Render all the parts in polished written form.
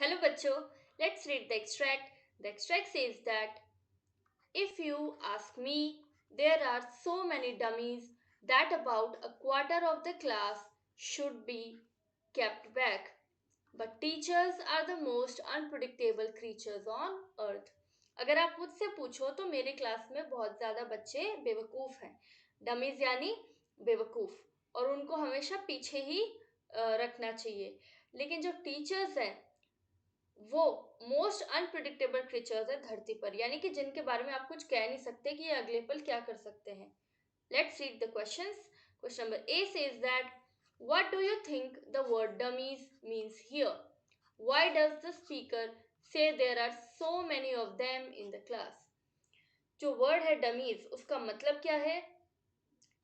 Hello bachcho, let's read the extract. The extract says that if you ask me, there are so many dummies that about a quarter of the class should be kept back. But teachers are the most unpredictable creatures on earth. अगर आप मुझसे पूछो तो मेरे class में बहुत ज़्यादा बच्चे बेवकूफ़ हैं. डमीज यानी बेवकूफ़, और उनको हमेशा पीछे ही रखना चाहिए. लेकिन जो टीचर्स हैं वो मोस्ट अनप्रिडिक्टेबल क्रिएचर्स है धरती पर, यानी कि जिनके बारे में आप कुछ कह नहीं सकते कि ये अगले पल क्या कर सकते हैं. Let's read the questions. Question number A says that what do you think the word dummies means here? Why does the speaker say there are so many of them in the class? जो word है dummies, उसका मतलब क्या है,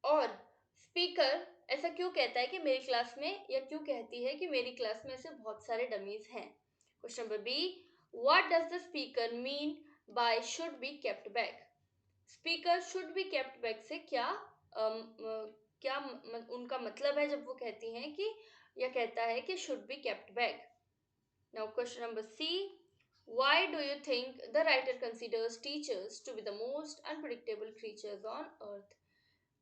और speaker ऐसा क्यों कहता है कि मेरी क्लास में, या क्यों कहती है कि मेरी क्लास में ऐसे बहुत सारे डमीज हैं. Question number B, what does the speaker mean by should be kept back? Speaker should be kept back से उनका मतलब है जब वो कहती हैं कि, या कहता है कि should be kept back. Now question number C, why do you think the writer considers teachers to be the most unpredictable creatures on earth?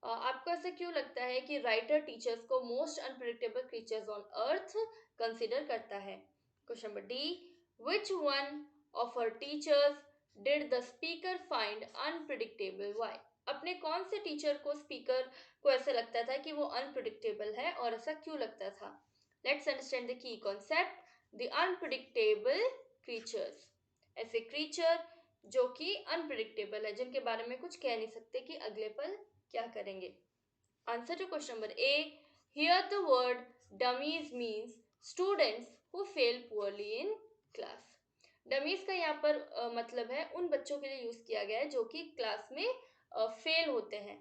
आपको ऐसा क्यों लगता है कि राइटर टीचर्स को most unpredictable creatures on earth consider करता है? Question number D, which one of her teachers did the speaker find unpredictable? Why? अपने कौन से टीचर को स्पीकर को ऐसा लगता था कि वो अनप्रिडिक्टेबल है, और ऐसा क्यों लगता था? Let's understand the key concept. The unpredictable creatures, ऐसे क्रीचर जो कि अनप्रिडिक्टेबल है, जिनके बारे में कुछ कह नहीं सकते कि अगले पल क्या करेंगे. Answer to question number A, here the word dummies means students who fail poorly in class. Dummies का यहाँ पर मतलब है उन बच्चों के लिए यूज किया गया है जो कि क्लास में फेल होते हैं.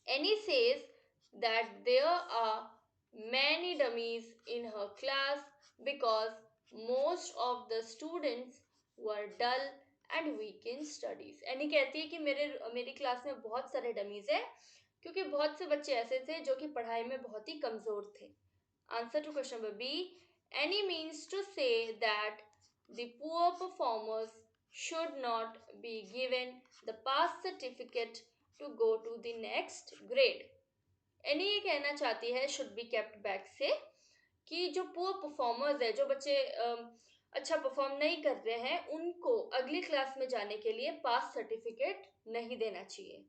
Annie says that there are many dummies in her class because most of the students were dull and weak in studies. Any कहती है कि मेरी क्लास में बहुत सारे डमीज हैं क्योंकि बहुत से बच्चे ऐसे थे जो कि पढ़ाई में बहुत ही कमजोर थे. Answer to question number B, Annie means to say that the poor performers should not be given the pass certificate to go to the next grade. Any ये कहना चाहती है शुड बी केप्ट बैक से कि जो poor performers है, जो बच्चे अच्छा परफॉर्म नहीं कर रहे हैं, उनको अगली क्लास में जाने के लिए पास सर्टिफिकेट नहीं देना चाहिए.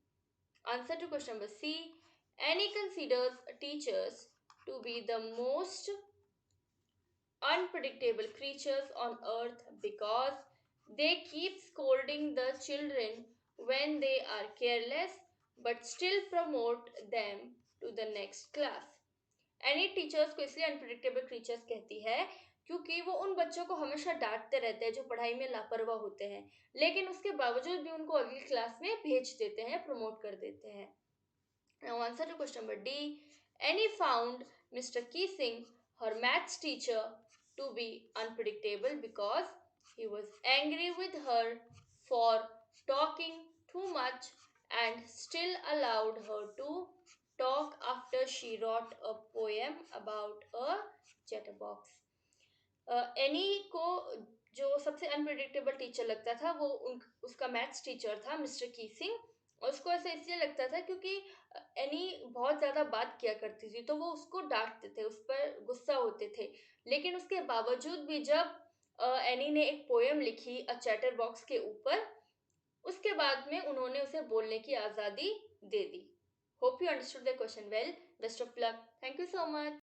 Answer to question number C, Annie considers teachers to be the most unpredictable creatures on earth because they keep scolding the children when they are careless but still promote them to the next class. Any teachers को इसलिए unpredictable creatures कहती है क्योंकि वो उन बच्चों को हमेशा डांटते रहते हैं जो पढ़ाई में लापरवाह होते हैं, लेकिन उसके बावजूद भी उनको अगली क्लास में भेज देते हैं, प्रमोट कर देते हैं. Now answer to question number D, Annie found Mr. Keesing, her maths teacher, to be unpredictable because he was angry with her for talking too much and still allowed her to talk after she wrote a poem about a chatterbox. Any को जो सबसे unpredictable teacher लगता था वो उसका maths teacher था mister कीसिंग, और उसको ऐसा इसलिए लगता था क्योंकि एनी बहुत ज़्यादा बात किया करती थी तो वो उसको डांटते थे, उस पर गुस्सा होते थे. लेकिन उसके बावजूद भी जब एनी ने एक पोएम लिखी अ चैटर बॉक्स के ऊपर, उसके बाद में उन्होंने उसे बोलने की आज़ादी दे दी. Hope you understood the question well. Best of luck. Thank you so much.